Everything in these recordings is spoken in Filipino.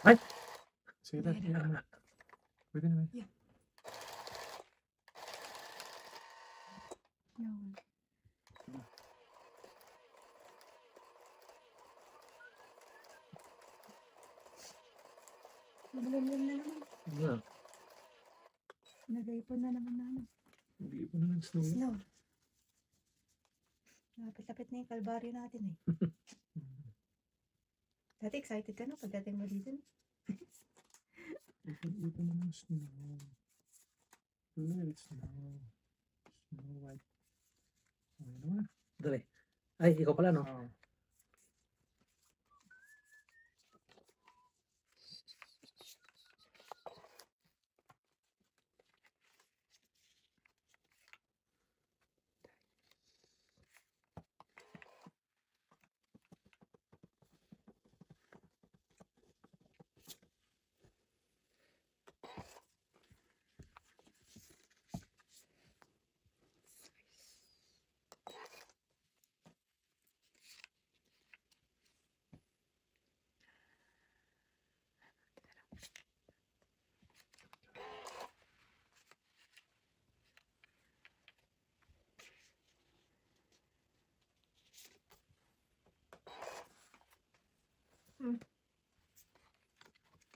Ay! Sige na, yan na. Pwede naman. Yeah. Yun. Maglalim na naman. Nga. Nag-ipon na naman namin. Hindi po naman snow. Snow. Lapit-lapit na yung kalbaryo natin eh. Dati excited ka no pagdating mo dito. Hindi po naman snow. Let it snow. Snow white. Okay naman. Dali. Ay, ikaw pala, no? Oo.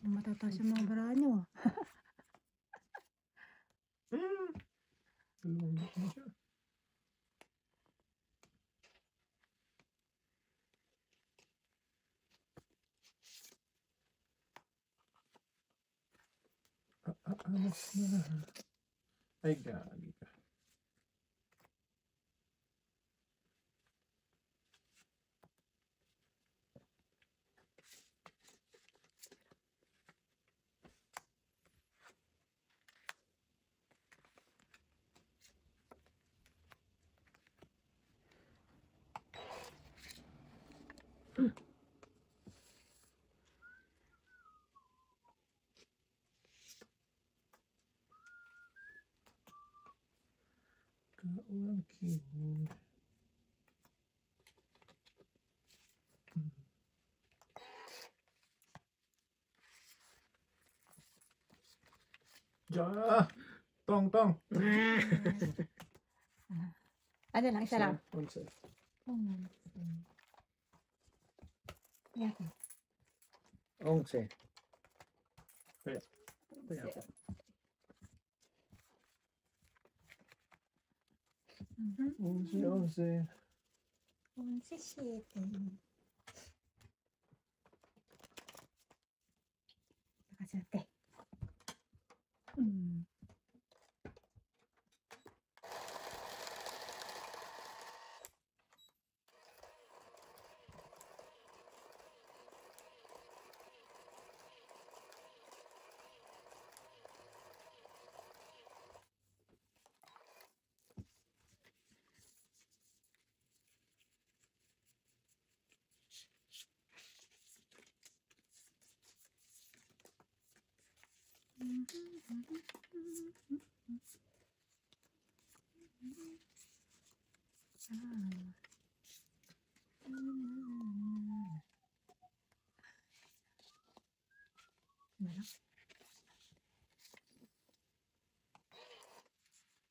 Matataas yung mga bara nyo. Lumambot na siya. Alas na. Ay, gagi ka. Kaulang king. Ja! Tong, tong! Ano lang, isa lang. Onse. Yan. Ongse. Kaya. Onse, onse. 11, 7. Nakaserte.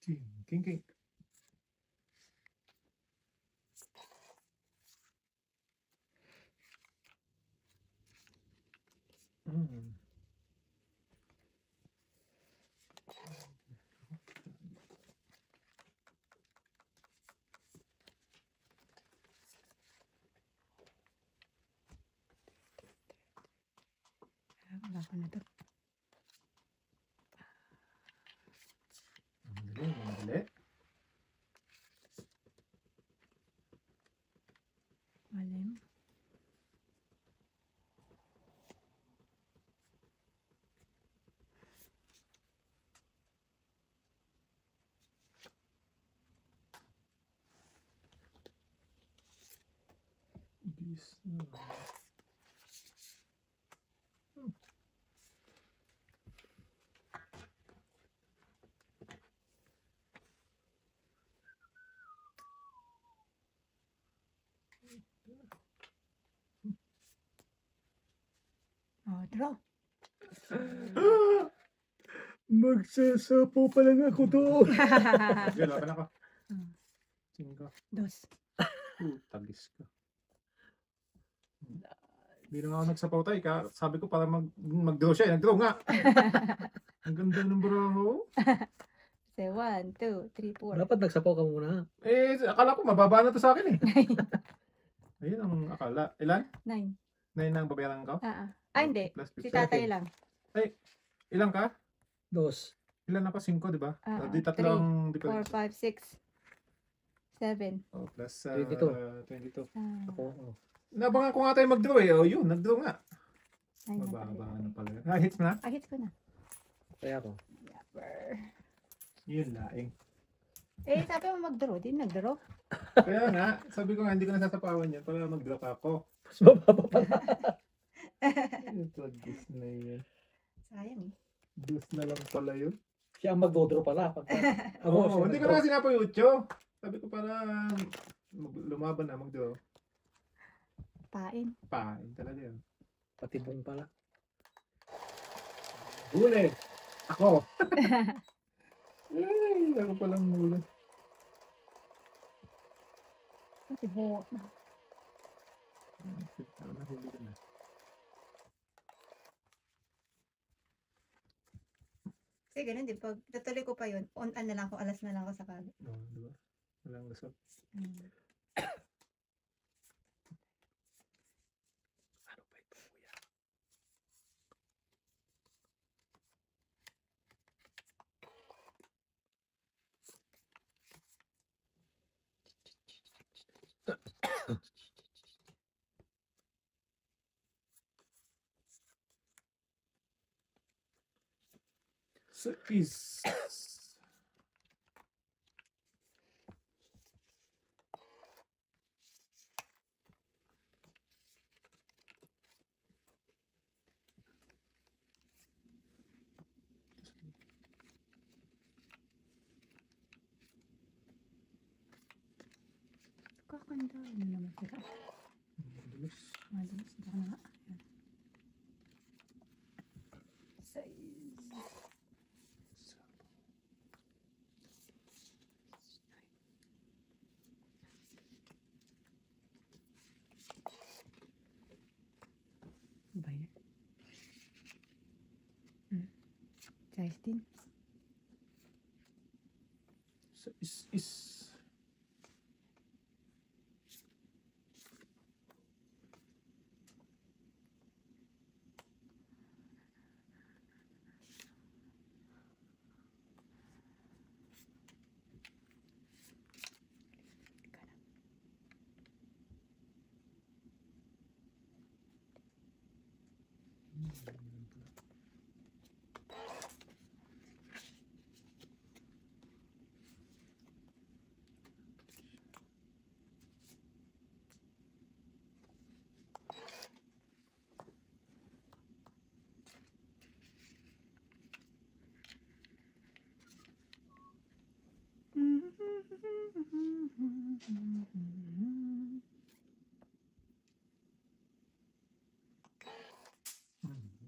King, king, king. Wala ko na to. Madali, madali. Malim. This. draw. Magsasapo pa lang ako doon. Sige, laban ako. Ah, 5. Dos. Tagis ka. Hindi na nga ako nagsapaw tayo. Sabi ko para mag-draw siya. Nag-draw nga. Ang ganda ng baraho. Say 1, 2, 3, 4. Dapat nagsapaw ka muna. Akala ko mababa na to sa akin eh. Ayun ang akala. Ilan? 9. 9 na ang babayaran ko? Hindi. Plus Si 50. tatay lang. Ilan ka? Dos. Ilan ako? 5, di ba? Di Three, tatlong 4, difference. 5, 6, 7. Oh, plus 22. 22. Ako. Oh. Nabangan ko nga tayo mag-draw eh. Oh, yun, nag-draw nga. 9 na Mababa pala. na pala. Hits mo na? Hits ko na. Kaya ako. Yapper. Yun, laing. Sabi mo mag-draw. Di nag-draw. Kaya nga, sabi ko nga, hindi ko nasasapawan yan para mag-draw ka ako. Mas mababa pala. Ito, dus na yun. Sayang eh. Dus na lang pala yun. Siya ang mag-draw pala. Oo, hindi ko na kasi napayutyo. Sabi ko para lumaban na, mag-draw. Pain. Pain talaga yun. Patibong pala. Huli! Ako! Ay, ako palang huli. Kasi buo. Nahuli ko na. Kasi ganun din. Pag tutuloy ko pa yun, on na lang ako, alas na lang ako sa kagad. Oo, diba? Walang lasot. Ano ba ito, kuya? Is Kakanda. Ano naman sila? Madulas. Madulas. Baka na nga. Ayan. Size. Ba yan? Size din. Is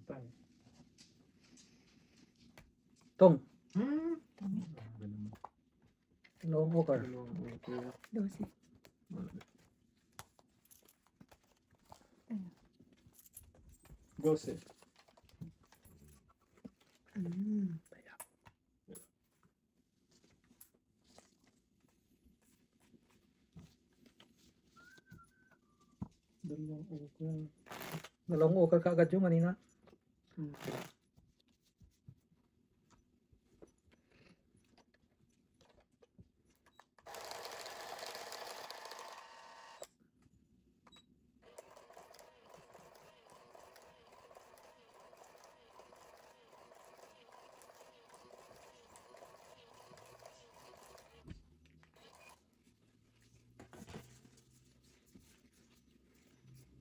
tayo. Tong. Tamit. Long walker. 12. Gose. Dalawang okra. Dalawang walker ka agad yung kanina.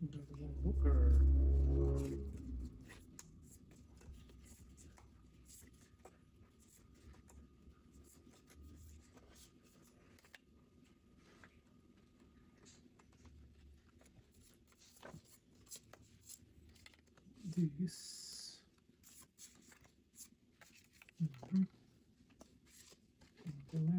Dalawang hooker. this. Ito na. Ito na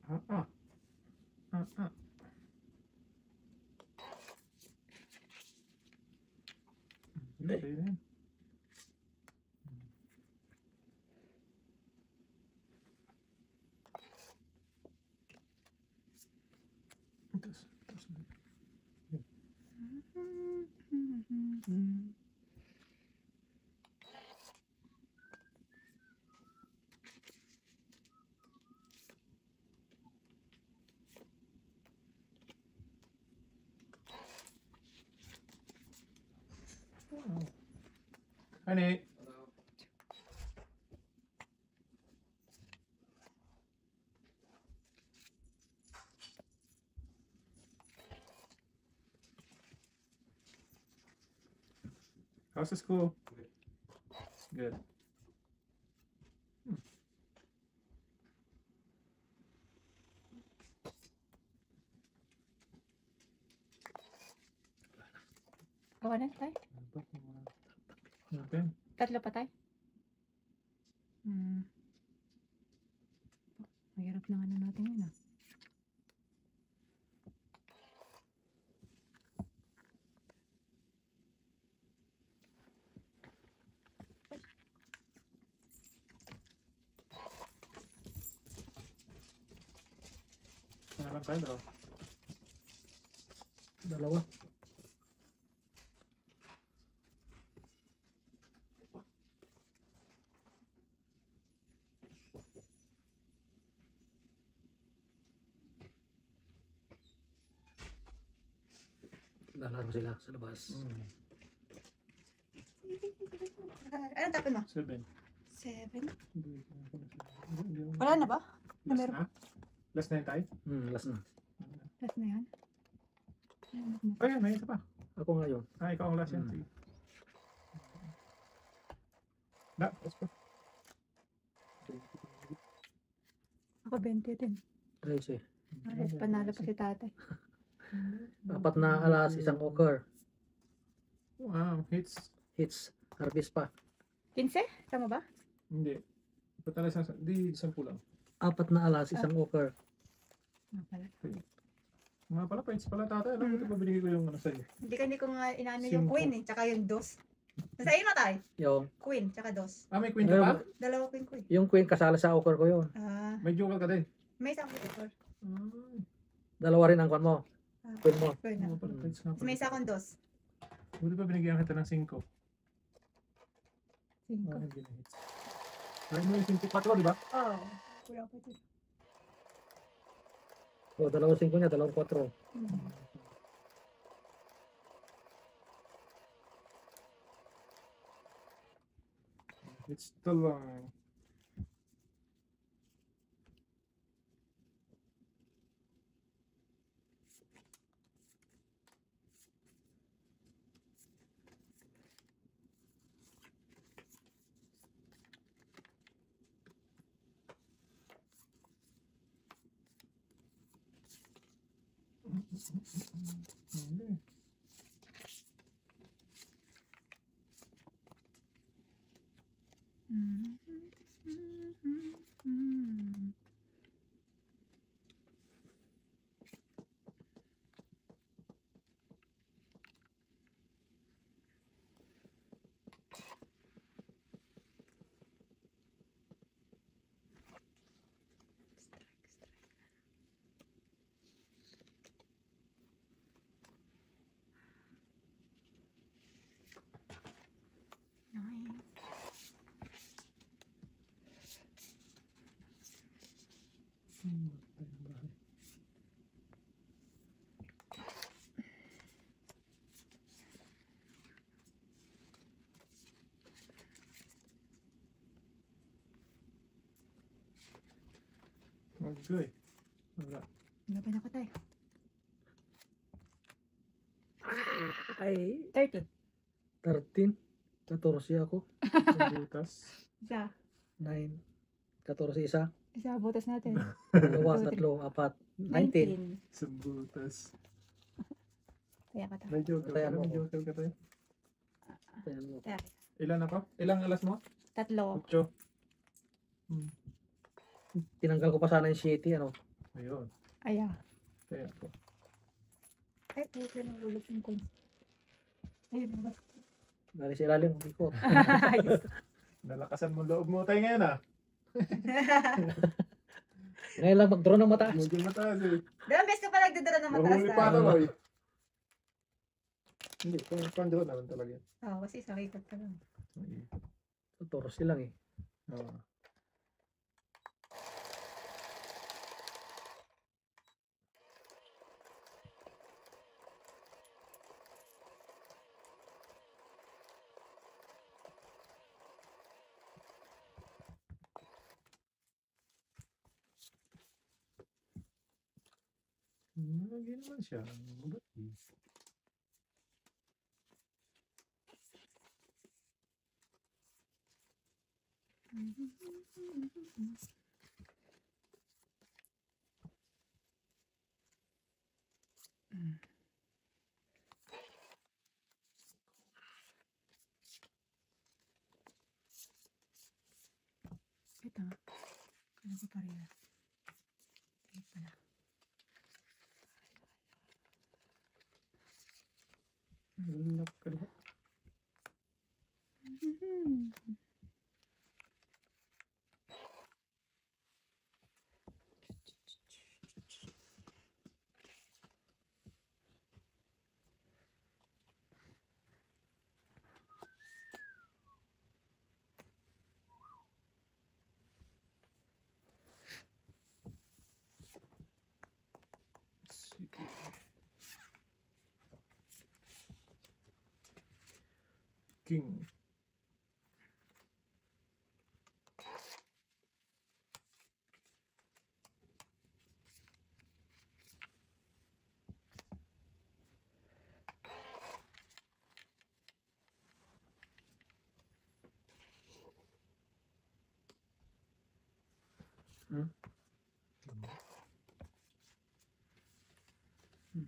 sa baba. Ah. Okay then. Ito. Honey. How's the school? Good. Gawa na tayo. Okay. Tatlo pa tayo. Mahirap na ano natin yun ah. Meron tayo daw. Dalawa. Lalaro sila sa labas. Anong tapon mo? 7. 7? Wala na ba? Last Meron. na? Last na yun tayo? Last na. Last na yan? Ay, may isa pa. Ako nga yun. Ah, ikaw ang last yan. Sige. Last pa. Ako 20 din. 13. Alas panalo pa si tatay. 4 na alas, 1 oker. Wow, hits. Hits. Harvest pa. 15? Tama ba? Hindi. Patalas na, di 10 lang. 4 na alas, 1 oker. Pala. Mga pala, points pala tatay. Alam mo, ito binigay ko yung ano sa'yo. Hindi ko nga inaano yung Cinco. queen eh, tsaka yung dos. Nasa iyo na tayo. Yung, Queen, tsaka dos. Ah, may queen ka pa? Dalawa queen ko eh. yung queen kasala sa oker ko yun. Ah, May joker ka din. may isang queen. Dalawa rin ang kwan mo. Queen mo. Queen na. Mga pala, points nga pala. May isa akong dos. Buti pa binigyan kita ng 5. 5. Ah, hindi na hits. Ay, mo yung 54, di ba? Oh. Kulang pa ito. O, 2 5 niya, 2 4. It's the line. Okay. ko eh. Wala. Laban ako tayo. Ay, 30. 13. 14 ako. Isang butas. Isa. 9. 14 isa. Isa, butas natin. Dalawa, 2, 3. tatlo, apat. 19. 19. Isang butas. Kaya ka tayo. May joker Tayo ka. mo May ako. joker ka tayo. Ayan mo. Kaya. Ilan ako? Ilang alas mo? 3. 8. Tinanggal ko pa sana yung city, ano. Ayun. Aya. Kaya ako. Ay, puto ng ulit yung coins. Ayun na ba? Dali sa ilalim, ikot. Ayos. Nalakasan mo loob mo tayo ngayon ah. Ngayon lang mag-draw ng mataas. Medyo mataas eh. Diba, best ka pa nagdadala ng mataas Mahuli pa tayo? ako eh. Hindi, pang draw naman talaga. Oo, kasi sa ikot ka lang. 14 lang eh. Oo. Lagi naman siya. Ba't eh? Ito nga. Kala ko pareha. Hindi pala. Lock ka na. Sige. King.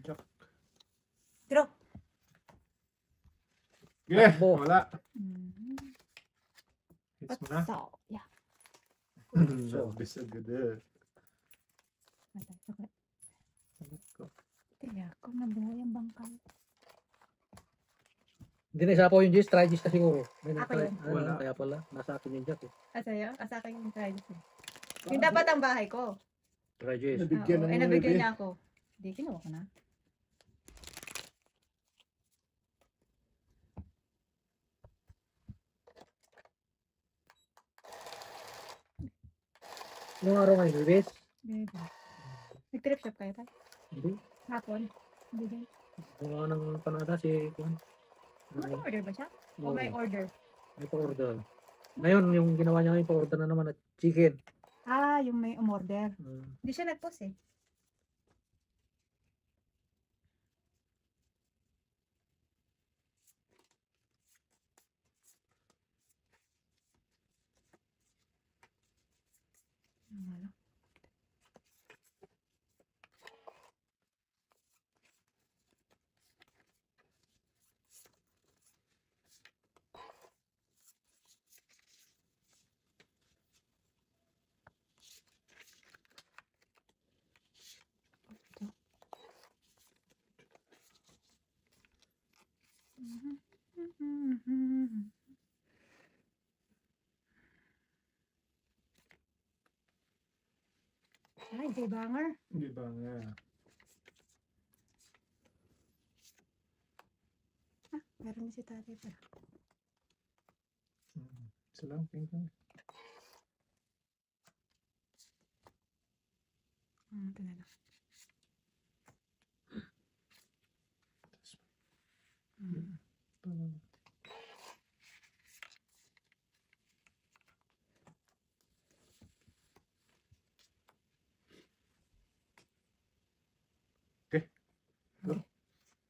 Jack. Draw. Sige, Takbo. wala. Mhm. Hits mo na. So, yeah. So, bisa gede. Matay, sakit. Kaya, kung nabuhay ang bangkal. Hindi na isapaw yung Jis, try Jis na siguro. May Ako nag-try. yun. Wala. Kaya pala, nasa akin yung Jack eh. Sa'yo? Sa akin yung try ko. Yung dapat ang bahay ko. Try Jis. Nabigyan Oo, ng eh, nabigyan 9 niya ako. Hindi, kinuha ko na. Nung araw ngayon, Jis? Bebe. Nag-trip shop kayo tayo? Hindi. Hapon? Hindi din. Gawa ng panada si Kuan. May order ba siya? O Oo, may order? may pa-order. Ngayon, yung ginawa niya ngayon, pa-order na naman at chicken. Ah, yung may umorder. Mm. Hindi siya nag-post eh. Ano? Ay, kay Banger. Hindi ba nga? Ah, meron na si tatay pa. Isa lang, pink lang. Ito na lang.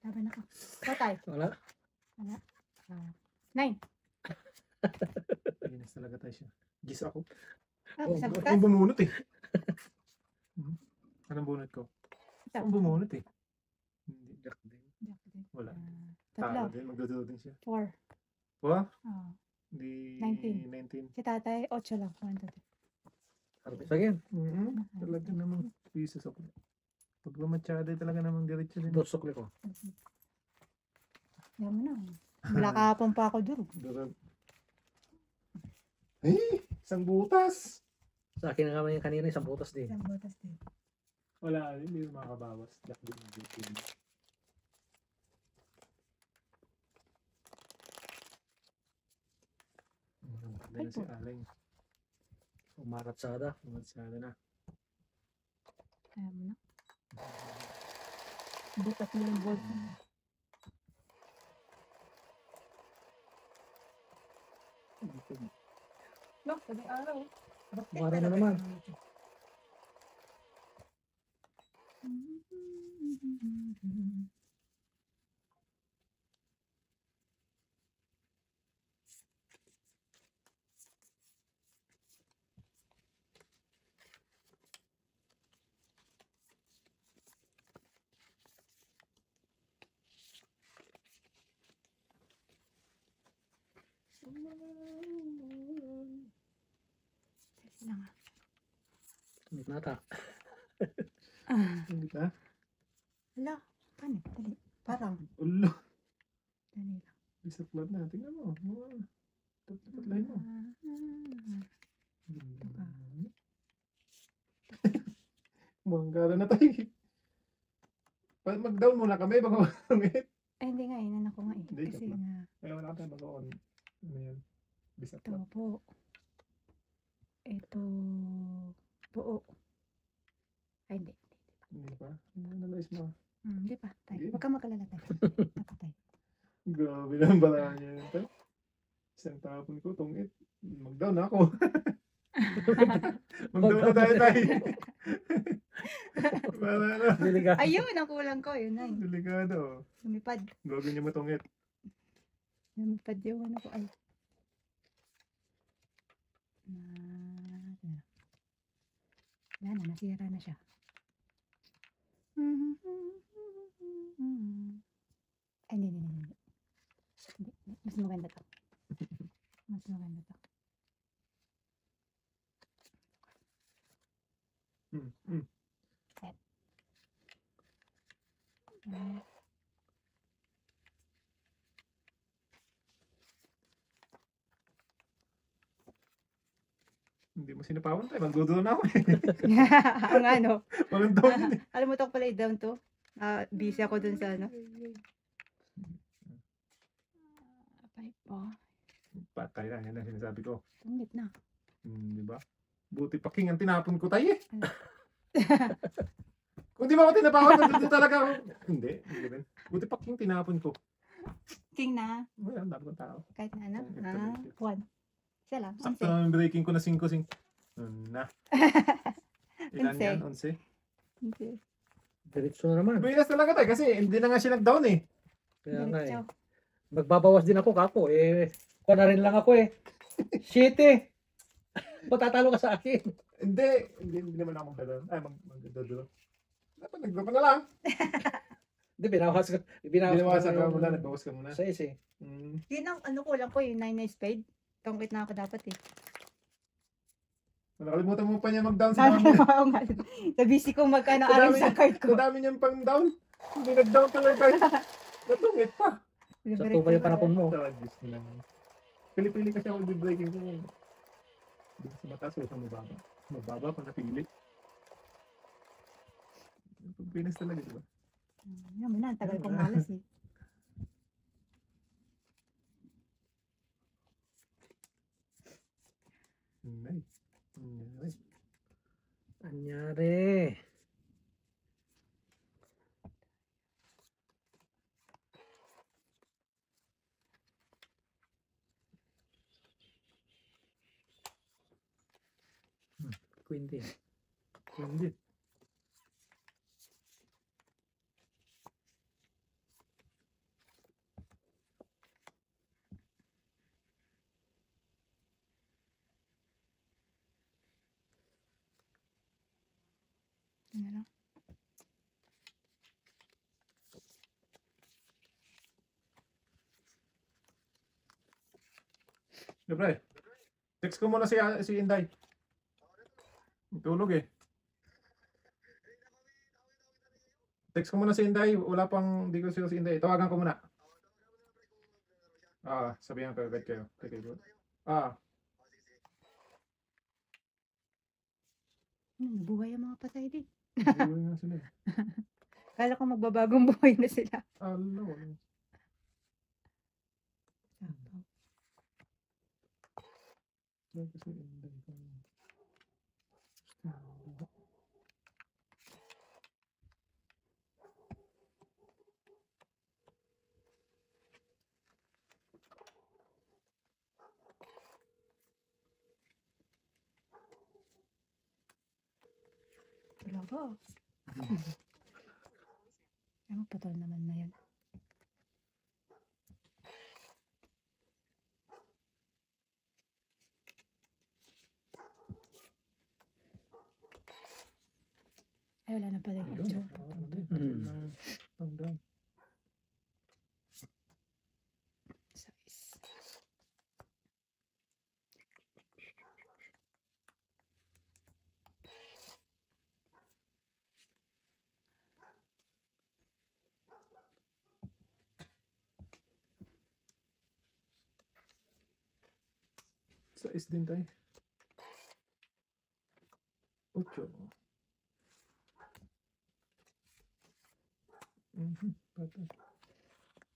Laban ako. Patay. Wala. Wala. 9. Pinas talaga tayo siya. Gis ako. Ah, Oh, isang Ako butas. yung bumunot eh. Anong bunot ko? Ito. Ako bumunot eh. Hindi. Jack din. Wala. Tatlo. Talo din. Magdudulo din siya. 4. Wah? Oh. Di 19. Si tatay, 8 lang. 1, 2, 3. Harvest again. Talaga namang pieces ako. Pag lumachada talaga namang diretso din. Dosok ko. Yan mo na. Wala kahapon pa ako dun. Durag. Eh! Isang butas! Sa akin na naman yung kanina, isang butas din. Isang butas din. Wala, hindi makakabawas. Jack din. Ay Si po. Aling. Umaratsada. Lumachada na. Ayan mo na. Butas mo yung bolt mo. No, sabi araw. Umara na naman. Sila nga. Tumit nata. Hindi ka? Hala, paano? Dali. Parang, Ulo. dali lang. Isa flat na. Tingnan mo. Tapat lahin mo. Manggala na tayo. Mag-down muna kami. Baka masungit. Ay, hindi nga, inan ako nga eh. Hindi, Kasi joke lang. na, Kaya wala ka tayo mag-on. Ano yan? Bisa ito flat. po. Ito, buo. Ay, hindi. Hindi pa. Analyze mo. Hindi pa. Tay. Hindi. Huwag ka magalala tayo. Napatay. Grabe na ang bala niya yun. Tay. Isang tapon ko, tungit. Mag-down na ako. Mag-down na tayo tayo. Wala na. Diliga. Ayun, ang kulang ko. Yun na yun. Delikado. Lumipad. Gawin niyo matungit. Lumipad yung ano ko. Ay. Wala na, nasira na siya. Ay, hindi. Hindi. Mas maganda to. Mas maganda to. Hmm. Ah, Hindi mo sinapawan tayo. Magdudulo na ako eh. ang ano. Walang down yun eh. Alam mo to pala i-down to. Busy ako dun sa ano. Pipe po. Patay na. Yan ang sinasabi ko. Tungit na. Di ba? Buti pa king ang tinapon ko tayo eh. Kung di mo ako tinapawan, nandito talaga ako. Hindi rin. Buti pa king tinapon ko. King na. Wala, ang dami kong tao. Kahit na ano. Ito, 1. Isa lang. Sakto 11. naman breaking ko na 5. Na. Ilan Onse. yan? 11? Hindi. Diretso na naman. Binas talaga tayo kasi hindi na nga siya nag-down eh. Kaya nga eh. Diretso. Magbabawas din ako kako eh. Kuha na rin lang ako eh. Shit eh. Matatalo ka sa akin. Hindi naman ako magdadalo. Ay, magdadalo. Dapat nagdalo na lang. Hindi, binawas Binawasan ka yung muna, nagbawas ka muna. 6 eh. Yun ang ano kulang ko yung 9 na spade. Tungkit na ako dapat eh. Nakalimutan mo pa niya mag-down sa Sabi dami. ko nga. Sa busy ko magkano Sa aral dami sa niya- card ko. Sa dami niyang pang-down. Hindi nag-down talaga tayo. Natungit pa. Sa tupa yung panapon mo. Tawad, Diyos ko lang. Pili-pili kasi ako breaking ko. Hindi sa mataas o sa mababa. Mababa pa napili. Pagpinas talaga, di ba? Yan mo na, ang tagal kong malas eh. Ay. Ay. Anyari. Queen din. Hindi. Ano lang. Siyempre, text ko muna si Inday. Tulog eh. Text ko muna si Inday. Wala pang, di ko si Inday. Tawagan ko muna. Sabihan ko agad kayo. Okay, good. Buhay ang mga patay din. Buhay nga sila. Kala ko magbabagong buhay na sila. Wala. Kasi Inday ko. Talaga. Ano patol naman na yan. Ay, wala na pala yung outro. Tandaan. Size. Sa din tayo. 8. Patay.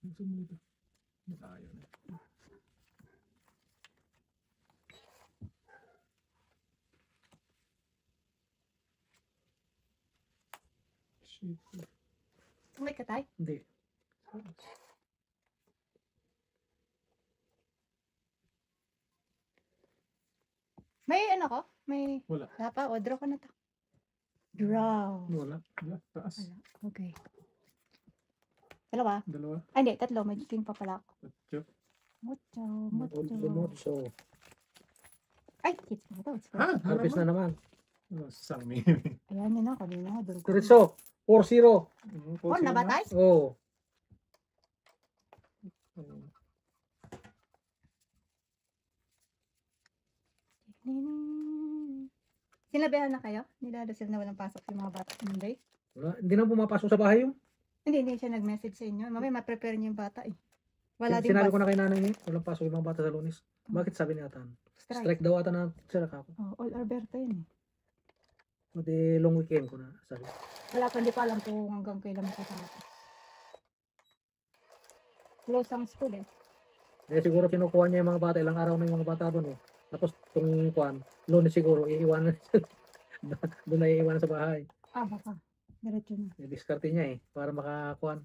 Gusto mo ito? Ayaw na. Shit. Tumay ka tayo? Hindi. May ano ko? May Wala. lapa o draw ko na to. Draw. Wala. Yeah, taas. Wala. Okay. Dalawa? Dalawa. Ay, hindi. Tatlo. May king pa pala ako. 8. Mucho. Ay, hits pa ito. Harvest na naman. Sami. Ayan yun na. Kanina nga. Draw ko. Diretso. 4-0. Oh, nabatay? Oo. Sinabihan na kayo? Nilalasal na walang pasok yung mga bata sa Monday? Wala. Hindi na pumapasok sa bahay yung. Hindi siya nag-message sa inyo. Mamaya ma-prepare niyo yung bata eh. Wala din Sinabi bus. ko na kay nanay niya, walang pasok yung mga bata sa Lunes. Bakit sabi ni Atan? Strike daw ata na sila kako. Oh, all Alberta yun eh. Pwede long weekend ko na sabi. Wala pa, hindi pa alam kung hanggang kailan makakarating. Close ang school eh. Eh siguro kinukuha niya yung mga bata, ilang araw na yung mga bata doon eh. Tapos itong kuan, Lunes siguro, iiwanan doon na iiwanan sa bahay. Baka. Diretso na. I-discarte niya eh, para makakuan.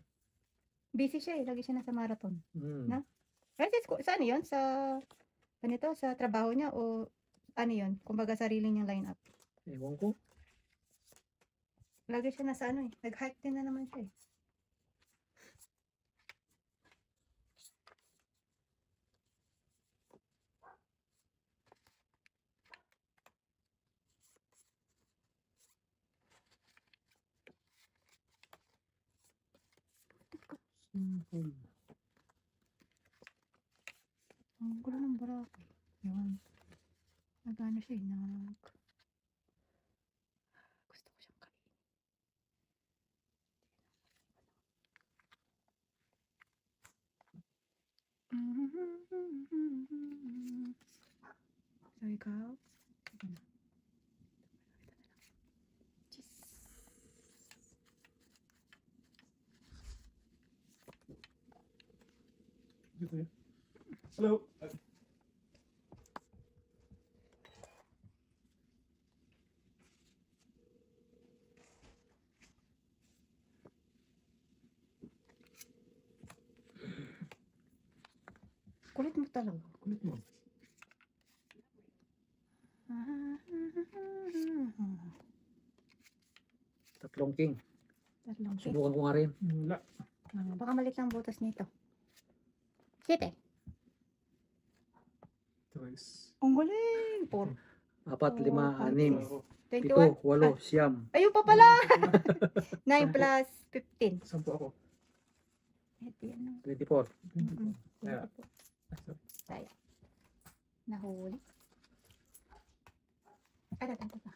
Busy siya eh. Lagi siya nasa marathon. Hmm. Pero sa ano yun? Sa trabaho niya o ano yun? Kumbaga sarili niyang line up. Ewan ko. Lagi siya nasa ano eh. Nag-hike din na naman siya eh. Simple. Ang gulo ng Boracay. Yun. Nag-ano siya eh. Gusto ko siyang kainin. So ikaw? Ito na. Cheese. Dito yan. Hello. Kulit mo talaga. Kulit mo. Tatlong king. Tatlong cake. Subukan ko nga rin. Wala. Baka malit lang butas nito. Siyete. Twice. Ang galing! Four. 4, 5, Oh, 6, Ako. 21. 7, 8, 9. Ayun pa pala. 9 plus 15. 10 ako. Ito yan, no? 24. Mm-mm. Kaya. Ito po. Nahuli. Ay, ito pa.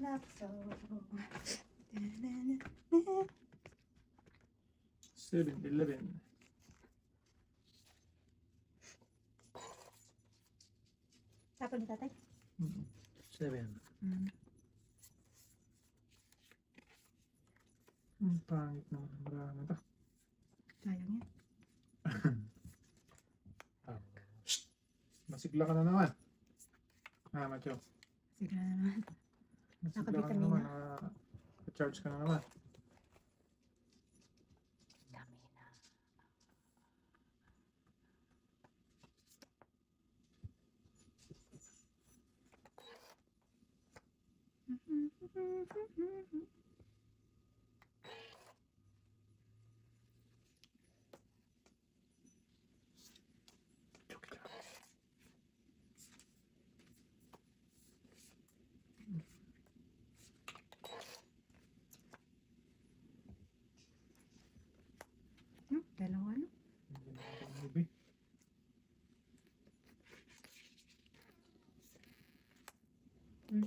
Love song. 7-11. Tapos ni tatay. 7. Ang pangit naman. Marami ito. Sayang yan. Masigla ka na naman. Macho. Sige na naman. Masigla ka na Nakabitamina. naman. Charge ka na naman. Dami na. Dalawa, no? Hindi na ako movie. Wala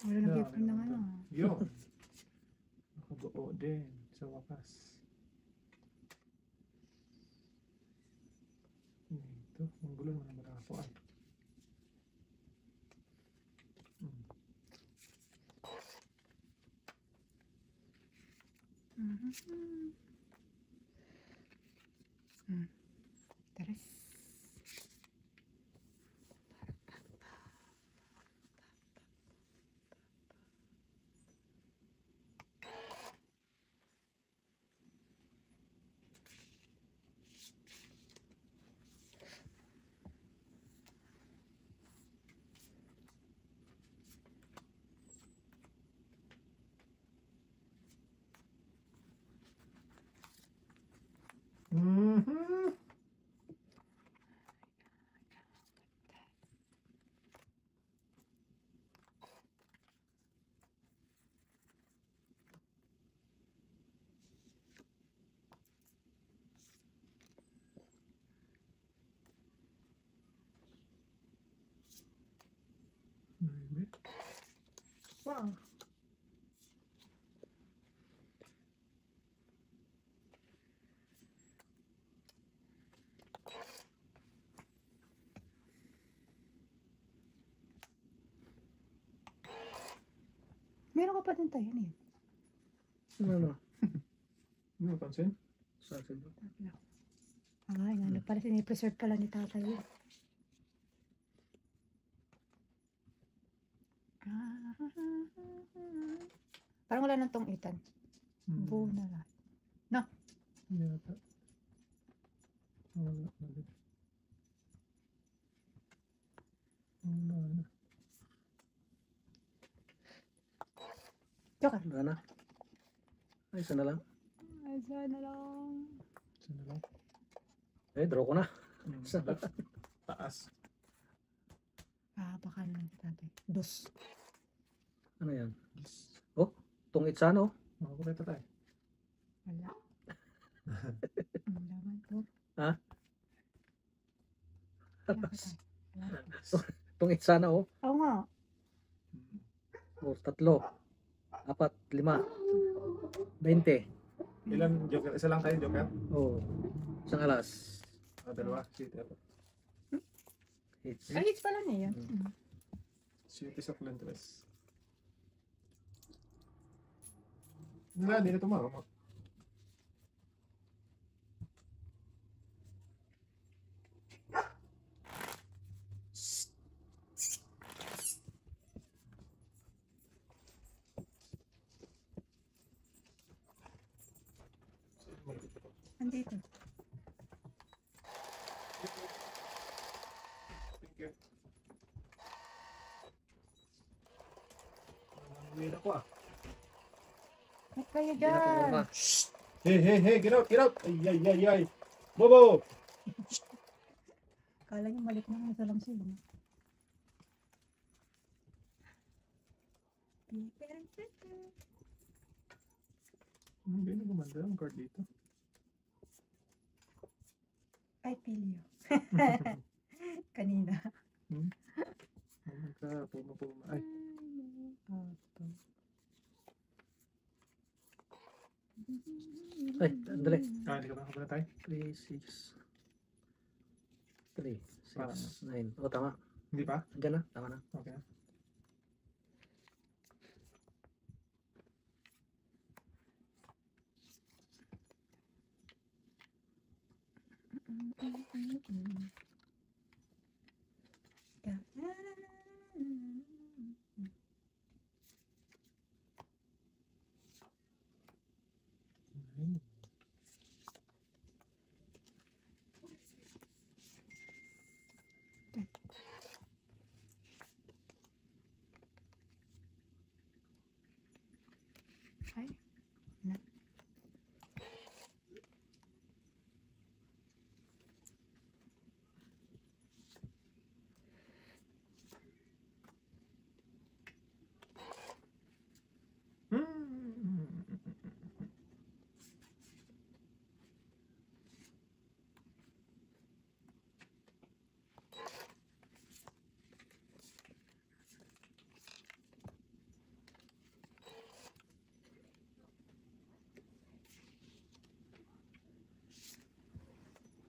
Yeah, nag-ipon ng ano. Yun. Nakabuo din sa wakas. Ito, ang gulo naman ang ako ay. Taras. Mhm. Maybe. Wow. Meron ka pa din tayo, ano yun? Ano? Hindi mo pansin? Sa akin. Ay, ano pala, sinipreserve pala ni tatay yun. Parang wala nang tong-itan. Buo na lahat. Hindi ata. Wala. Wala. Joker. Wala na. Ay, isa na lang. Ay, sana lang. Saan na lang? Eh, draw ko na. Sa taas. Baka na lang si tatay. Dos. Ano yan? Yes. Tungit sa ano? Makakulita tayo. Wala. Ang laman ko. Ha? Wala ka tayo. Wala. Tungit sana oh. Oo nga. O, 3, 4, 5, 20. Ilan joker? Isa lang tayo joker? Oo. Isang alas. Dalawa. City ako. Hits. Ay, hits pala niya yun. City sa Flandres. Wala, hindi na tumama. Andito. Thank you. Nangulit ako ah. Ba't kayo Hindi natin dyan? mama. Hey, hey, hey, get out, get out! Ay, ay, ay, ay! Bobo! Kala niyo malik na nga lang sila. Hindi na gumanda ang card dito. Ay, Pilio. Kanina. Puma. Ay, Ay, andali. hindi ka ba nakabala tayo? 3, 6. 3, Parang- 6, 9. O, tama. Hindi pa? Andyan na. Tama na. Okay. Ay, na.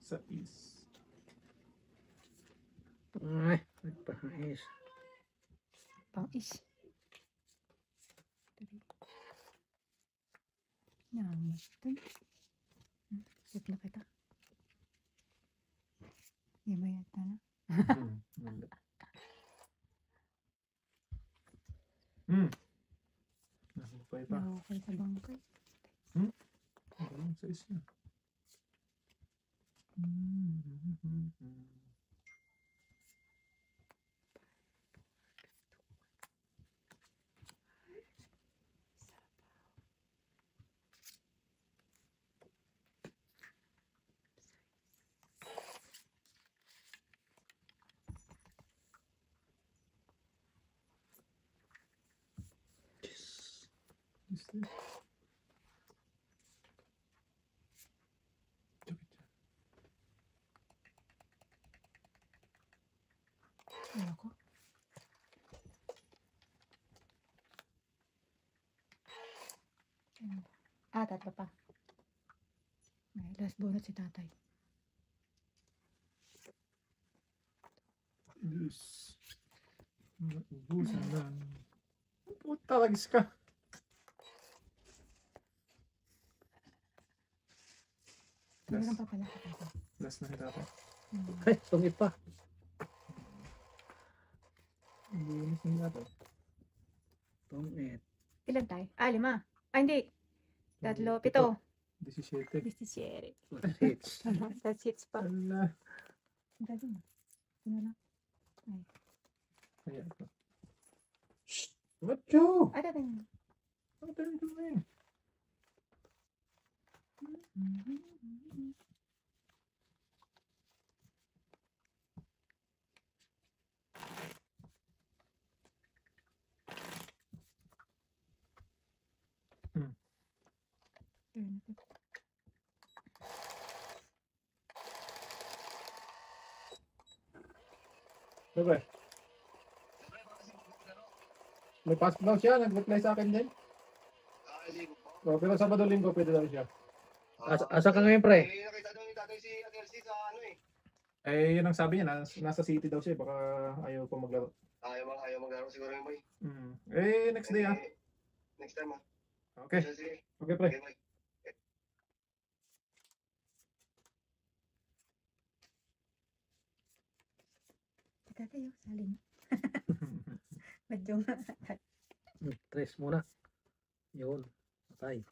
Sa east. Ay, nagpahais. Pang-is. Nyamit dun. Sit na kita. Ibayat na na. Wala. Nakapay pa. Nakakay sa bangkay. Ang sa isa. Is this? Ayoko. Tatlo pa. Ay, last bonus si tatay. Yes. Ubusan lang. Puta, lagis ka. Meron pa pala si tatay. Last na kita. Ay, tungit pa. Bonus na natin. Tungit. Ilan tayo? 5. Hindi. 3, 7. 17. 17. Hits. That's hits pa. Ala. Ang dali na. Ano na? Kaya ito. Shh! Macho! Ay, tatay na. What are you doing? Turn ko. Diba? May pasok daw siya, nag-reply sa akin din. Oh, pero Sabado Linggo pwede daw siya. Asa ka ngayon, pre? Nakita daw ni tatay si Ate Elsie sa ano eh. Eh, yun ang sabi niya, nasa city daw siya, baka ayaw pa maglaro. Ayaw maglaro siguro yung boy. Eh, next day ah. Next time ah. Okay, Sige. okay pre. Okay, boy. Tatay, oh, saling. Medyo Tres muna. Yun. Patay.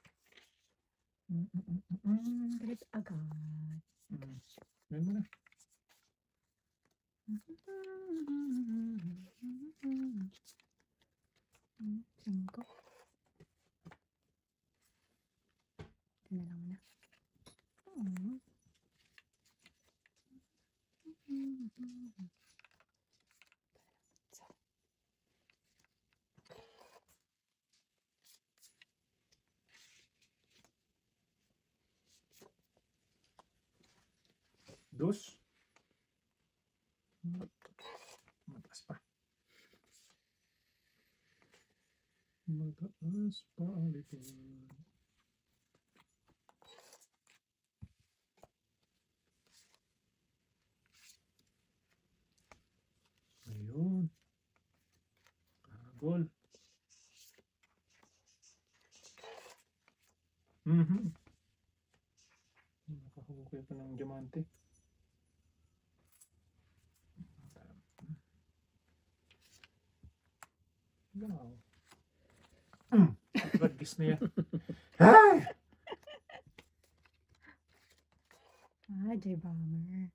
galit agad. Yun muna. Singko. Ito na lang muna. Dos. Mataas pa. Mataas pa ulit. Ayun. Kagol. Nakahukay pa ng diamante. Wow. Ragis na yan. Ay! J-Bomber.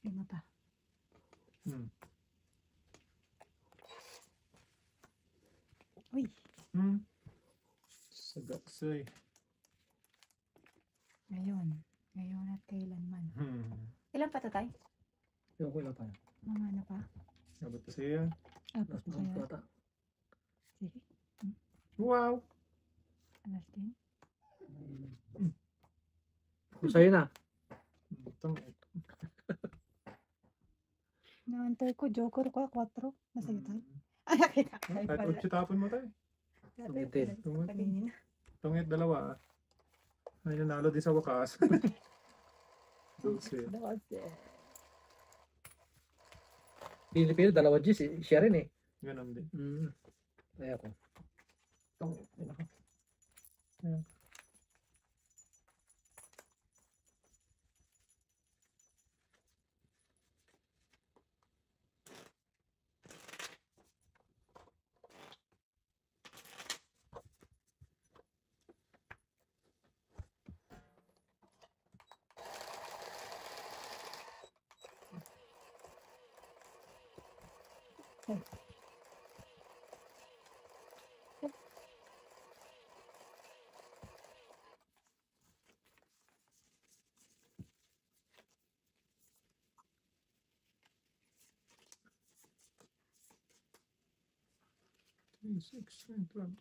Lima pa. Uy. Sagaksay. Ngayon at kailanman. Ilan pa tatay? Yung ko lang pa. Mga ano pa? Abot pa siya. Apat Last pa month kaya? ata. Sige. Wow! Alas din. Kung sa'yo na. Naantay ko, Joker ko, 4. Nasa iyo tayo. Ah, nakita ko tayo Kahit pala. 8 tapon mo tayo. Tatay pala. Kanina. Tungit dalawa. Ay, nanalo din sa wakas. Dulce. Pilipino, dalawa G's. Siya rin eh. Ganon din. Kaya ko. Tungit. Ayan. Six, 12.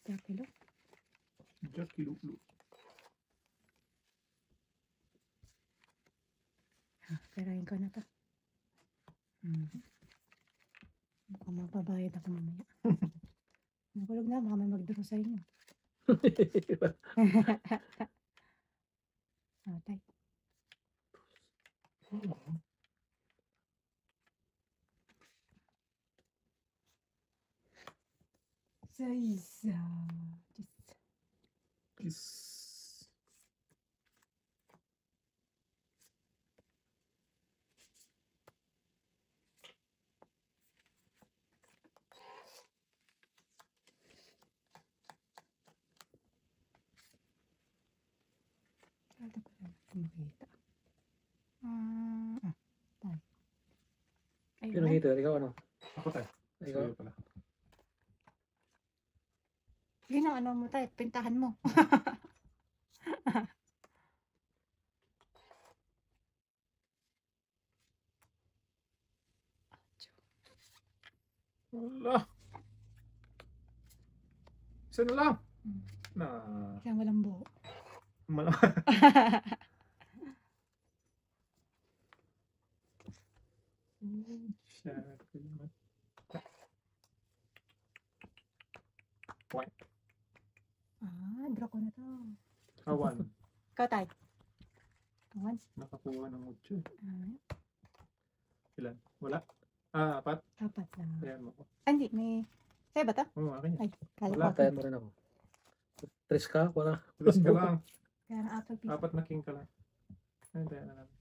Jakilo. Jackie Lulu. Perahin ko na to. Mukhang magbabayad ako mamaya. Nakulog na, baka may magduro sa inyo. Atay. Sa isa. Kiss. Makita. Tayo. Sino Ayun. hitter? Ikaw ano? Ako tayo. Ikaw? Sa'yo pala. Yun ang ano mo tayo, pintahan mo. Wala. Isa na lang. Hmm. Na. Kaya walang buo. Malam. Siya. Draw ko na to. Awan. Ikaw tayo. Awan. Nakakuha ng 8. Ah, Ilan? Wala. Ah, 4. apat lang. Ayan mo ko. Hindi, may... Sa'yo ba to? Oo, akin yan. Ay, kala Wala. ko. Patayan mo rin ako. Tres ka? Wala. Plus ka lang. Kaya na apple piece. 4 na king ka lang. Ayun, tayo na natin.